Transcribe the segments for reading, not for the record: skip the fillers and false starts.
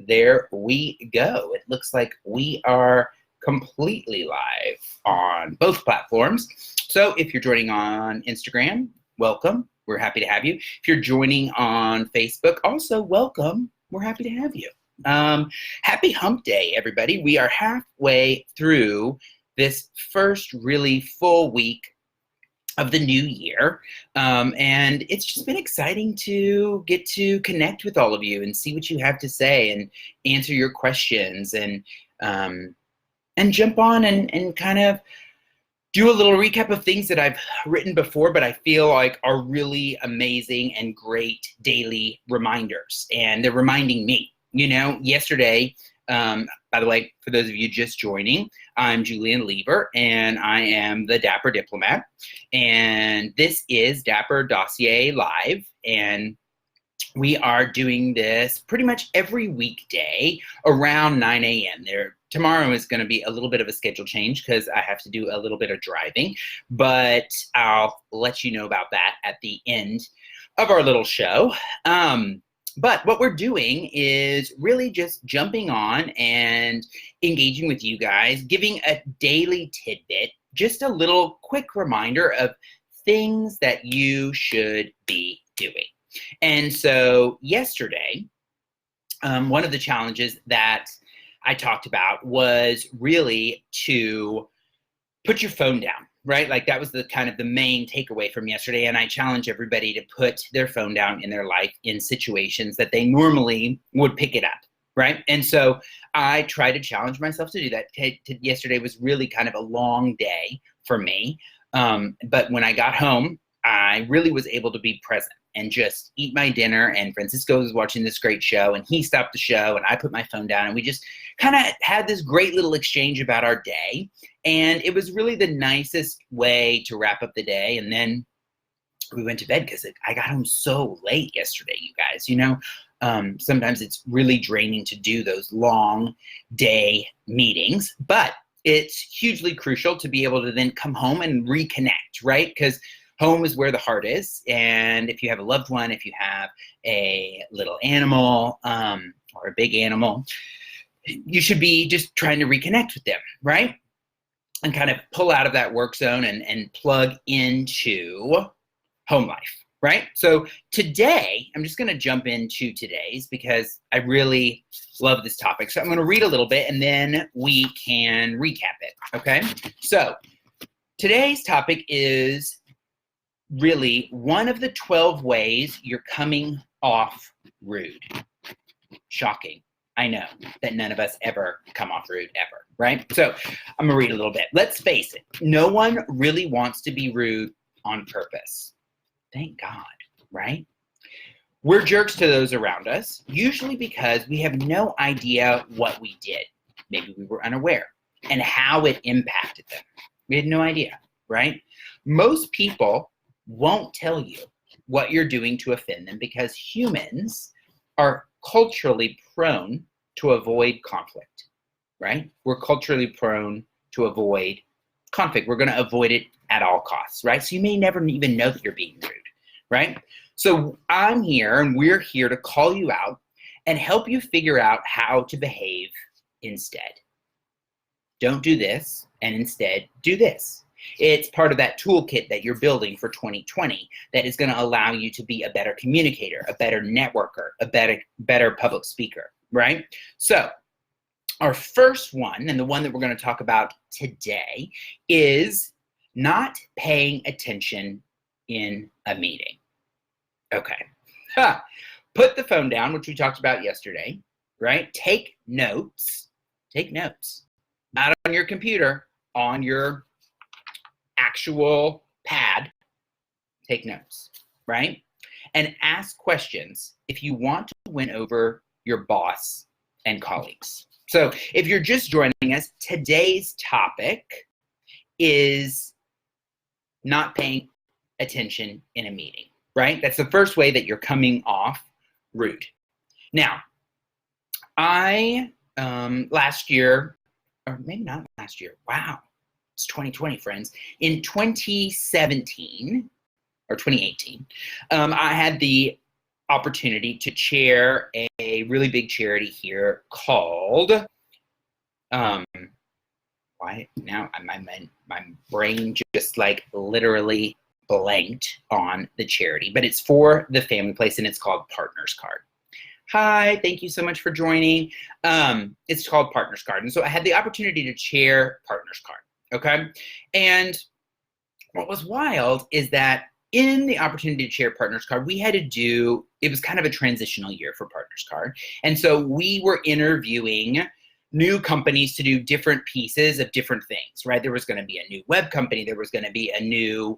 there we go. It looks like we are completely live on both platforms. So if you're joining on Instagram, welcome. We're happy to have you. If you're joining on Facebook, also welcome. We're happy to have you. Happy hump day, everybody. We are halfway through this first really full week of the new year. And it's just been exciting to get to connect with all of you and see what you have to say and answer your questions and jump on and kind of do a little recap of things that I've written before, but I feel like are really amazing and great daily reminders. And they're reminding me, you know, yesterday, by the way, for those of you just joining, I'm Julian Lever, and I am the Dapper Diplomat. And this is Dapper Dossier Live, and we are doing this pretty much every weekday around 9 a.m. Tomorrow is going to be a little bit of a schedule change because I have to do a little bit of driving, but I'll let you know about that at the end of our little show. But what we're doing is really just jumping on and engaging with you guys, giving a daily tidbit, just a little quick reminder of things that you should be doing. And so yesterday, one of the challenges that I talked about was really to put your phone down, right? Like that was the kind of the main takeaway from yesterday. And I challenge everybody to put their phone down in their life in situations that they normally would pick it up, right? And so I try to challenge myself to do that. Yesterday was really kind of a long day for me. But when I got home, I really was able to be present and just eat my dinner. And Francisco was watching this great show and he stopped the show and I put my phone down and we just kind of had this great little exchange about our day. And it was really the nicest way to wrap up the day. And then we went to bed because I got home so late yesterday, you guys. You know, sometimes it's really draining to do those long day meetings, but it's hugely crucial to be able to then come home and reconnect, right? Because home is where the heart is. And if you have a loved one, if you have a little animal or a big animal, you should be just trying to reconnect with them, right? And kind of pull out of that work zone and plug into home life, right? So today, I'm just going to jump into today's because I really love this topic. So I'm going to read a little bit and then we can recap it, okay? So today's topic is really one of the 12 ways you're coming off rude. Shocking. I know that none of us ever come off rude ever, right? So I'm gonna read a little bit. Let's face it, no one really wants to be rude on purpose. Thank God, right? We're jerks to those around us, usually because we have no idea what we did. Maybe we were unaware and how it impacted them. We had no idea, right? Most people won't tell you what you're doing to offend them because humans are culturally prone to avoid conflict, right? We're culturally prone to avoid conflict. We're going to avoid it at all costs, right? So you may never even know that you're being rude, right? So I'm here and we're here to call you out and help you figure out how to behave instead. Don't do this and instead do this. It's part of that toolkit that you're building for 2020 that is going to allow you to be a better communicator, a better networker, a better public speaker, right? So our first one, and the one that we're going to talk about today, is not paying attention in a meeting. Okay. Put the phone down, which we talked about yesterday, right? Take notes. Take notes. Not on your computer, on your actual pad. Take notes, right? And ask questions if you want to win over your boss and colleagues. So if you're just joining us, today's topic is not paying attention in a meeting, right? That's the first way that you're coming off rude. Now, I, last year, or maybe not last year, wow, it's 2020, friends. In 2017, or 2018, I had the opportunity to chair a really big charity here called, why now my brain just like literally blanked on the charity, but it's for the family place and it's called Partners Card. Hi, thank you so much for joining. It's called Partners Card. And so I had the opportunity to chair Partners Card, okay? And what was wild is that in the opportunity to chair Partners Card, we had to do, it was kind of a transitional year for Partners Card. And so we were interviewing new companies to do different pieces of different things, right? There was going to be a new web company. There was going to be a new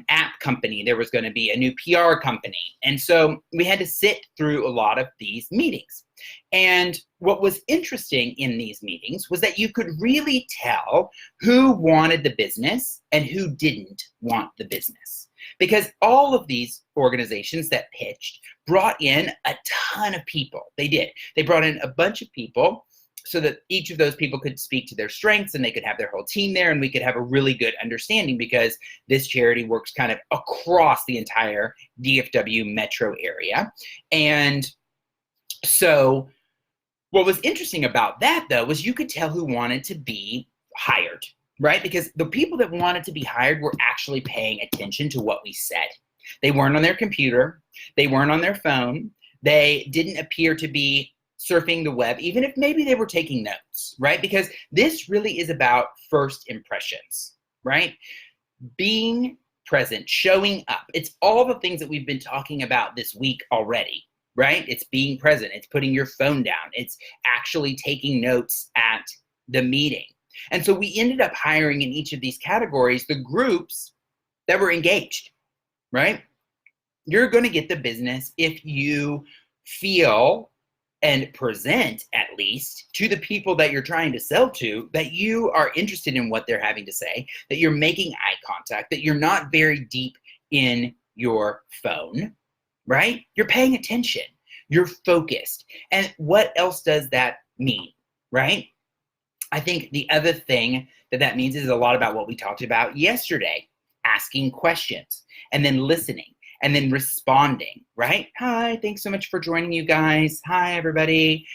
app company. There was going to be a new PR company. And so we had to sit through a lot of these meetings. And what was interesting in these meetings was that you could really tell who wanted the business and who didn't want the business. Because all of these organizations that pitched brought in a ton of people. They did. They brought in a bunch of people so that each of those people could speak to their strengths and they could have their whole team there and we could have a really good understanding because this charity works kind of across the entire DFW metro area. And so what was interesting about that though was you could tell who wanted to be hired, right? Because the people that wanted to be hired were actually paying attention to what we said. They weren't on their computer. They weren't on their phone. They didn't appear to be surfing the web, even if maybe they were taking notes, right? Because this really is about first impressions, right? Being present, showing up. It's all the things that we've been talking about this week already, right? It's being present. It's putting your phone down. It's actually taking notes at the meeting. And so we ended up hiring in each of these categories the groups that were engaged, right? You're going to get the business if you feel and present, at least, to the people that you're trying to sell to, that you are interested in what they're having to say, that you're making eye contact, that you're not very deep in your phone, right? You're paying attention. You're focused. And what else does that mean, right? I think the other thing that that means is a lot about what we talked about yesterday, asking questions and then listening. And then responding, right? Hi, thanks so much for joining, you guys. Hi, everybody.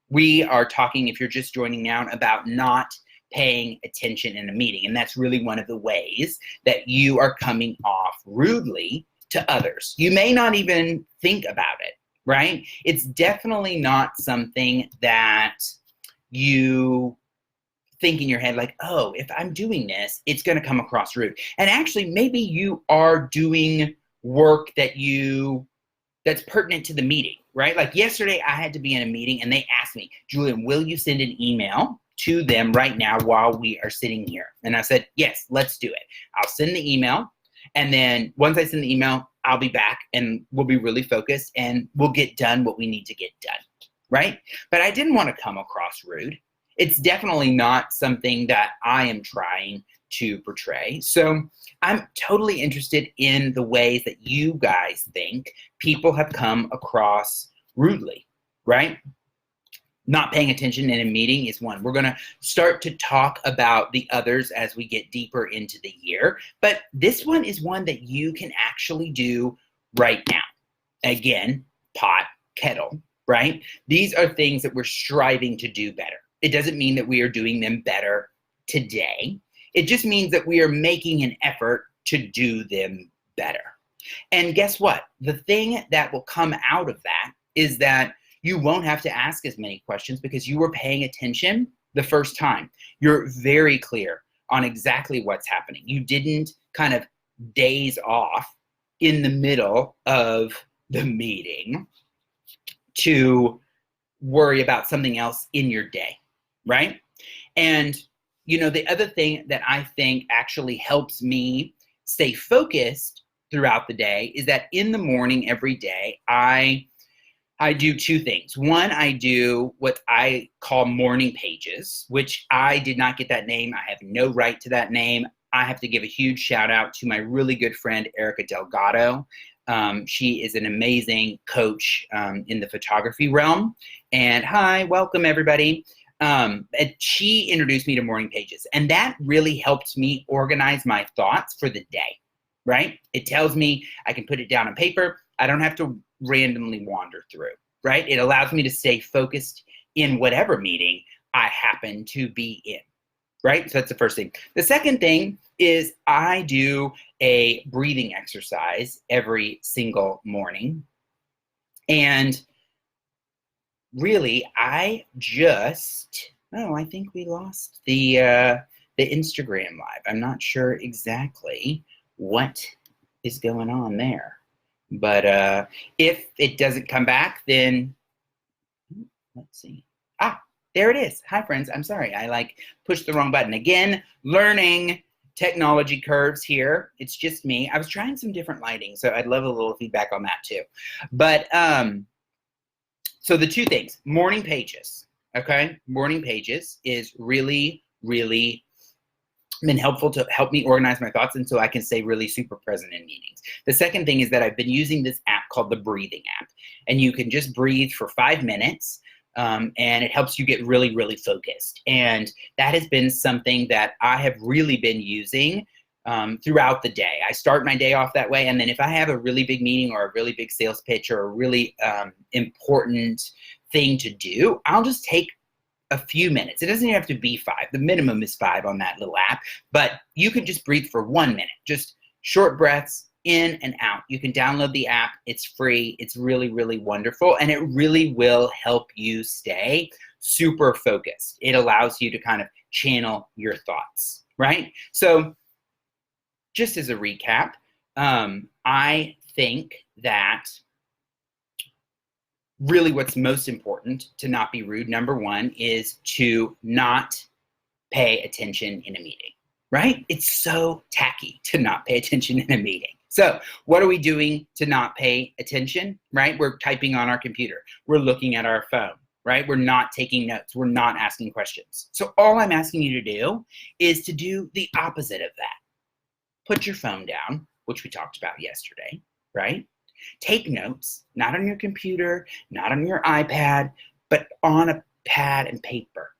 We are talking, if you're just joining now, about not paying attention in a meeting. And that's really one of the ways that you are coming off rudely to others. You may not even think about it, right? It's definitely not something that you think in your head like, oh, if I'm doing this, it's going to come across rude. And actually, maybe you are doing work that's pertinent to the meeting, right? Like yesterday, I had to be in a meeting and they asked me, Julian, will you send an email to them right now while we are sitting here? And I said, yes, let's do it. I'll send the email. And then once I send the email, I'll be back and we'll be really focused and we'll get done what we need to get done, right? But I didn't want to come across rude. It's definitely not something that I am trying to portray. So I'm totally interested in the ways that you guys think people have come across rudely, right? Not paying attention in a meeting is one. We're going to start to talk about the others as we get deeper into the year. But this one is one that you can actually do right now. Again, pot, kettle, right? These are things that we're striving to do better. It doesn't mean that we are doing them better today. It just means that we are making an effort to do them better. And guess what? The thing that will come out of that is that you won't have to ask as many questions because you were paying attention the first time. You're very clear on exactly what's happening. You didn't kind of daze off in the middle of the meeting to worry about something else in your day, right? And, you know, the other thing that I think actually helps me stay focused throughout the day is that in the morning every day, I do two things. One, I do what I call morning pages, which I did not get that name. I have no right to that name. I have to give a huge shout out to my really good friend, Erica Delgado. She is an amazing coach in the photography realm. And hi, welcome everybody. And she introduced me to morning pages. And that really helped me organize my thoughts for the day, right? It tells me I can put it down on paper. I don't have to randomly wander through, right? It allows me to stay focused in whatever meeting I happen to be in, right? So that's the first thing. The second thing is I do a breathing exercise every single morning. And really, I think we lost the Instagram live. I'm not sure exactly what is going on there. But if it doesn't come back, then let's see. There it is. Hi, friends. I'm sorry. I pushed the wrong button. Again, learning technology curves here. It's just me. I was trying some different lighting, so I'd love a little feedback on that too. But so the two things, morning pages, okay? Morning pages is really, really been helpful to help me organize my thoughts and so I can stay really super present in meetings. The second thing is that I've been using this app called the Breathing app. And you can just breathe for 5 minutes. And it helps you get really, really focused. And that has been something that I have really been using throughout the day. I start my day off that way. And then if I have a really big meeting or a really big sales pitch or a really important thing to do, I'll just take a few minutes. It doesn't even have to be 5. The minimum is 5 on that little app. But you can just breathe for 1 minute. Just short breaths. In and out. You can download the app. It's free. It's really, really wonderful. And it really will help you stay super focused. It allows you to kind of channel your thoughts, right? So just as a recap, I think that really what's most important to not be rude, number one, is to not pay attention in a meeting, right? It's so tacky to not pay attention in a meeting. So what are we doing to not pay attention, right? We're typing on our computer. We're looking at our phone, right? We're not taking notes. We're not asking questions. So all I'm asking you to do is to do the opposite of that. Put your phone down, which we talked about yesterday, right? Take notes, not on your computer, not on your iPad, but on a pad and paper,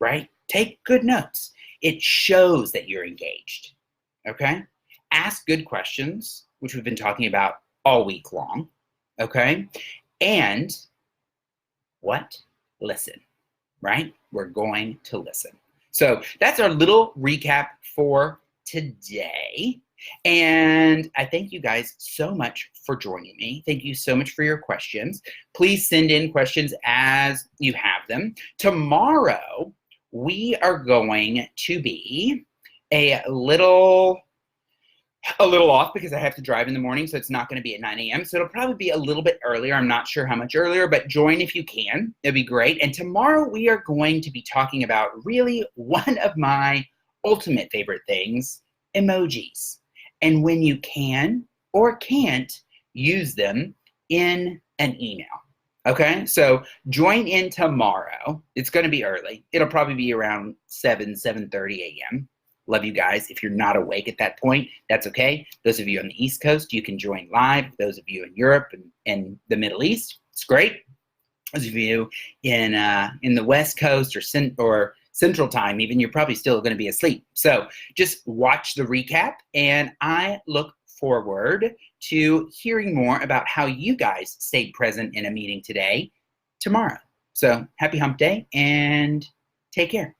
right? Take good notes. It shows that you're engaged, okay? Ask good questions, which we've been talking about all week long, okay? And what? Listen, right? We're going to listen. So that's our little recap for today. And I thank you guys so much for joining me. Thank you so much for your questions. Please send in questions as you have them. Tomorrow, we are going to be a little off because I have to drive in the morning, so it's not going to be at 9 a.m. So it'll probably be a little bit earlier. I'm not sure how much earlier, but join if you can. It'd be great. And tomorrow we are going to be talking about really one of my ultimate favorite things, emojis. And when you can or can't use them in an email. Okay, so join in tomorrow. It's going to be early. It'll probably be around 7:30 a.m. Love you guys. If you're not awake at that point, that's okay. Those of you on the East Coast, you can join live. Those of you in Europe and the Middle East, it's great. Those of you in the West Coast or Central Time, even, you're probably still going to be asleep. So just watch the recap, and I look forward to hearing more about how you guys stayed present in a meeting today, tomorrow. So happy hump day, and take care.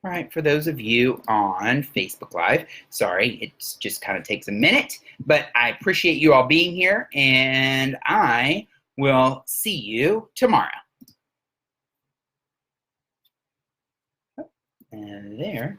All right, for those of you on Facebook Live, sorry, it just kind of takes a minute, but I appreciate you all being here, and I will see you tomorrow. And there.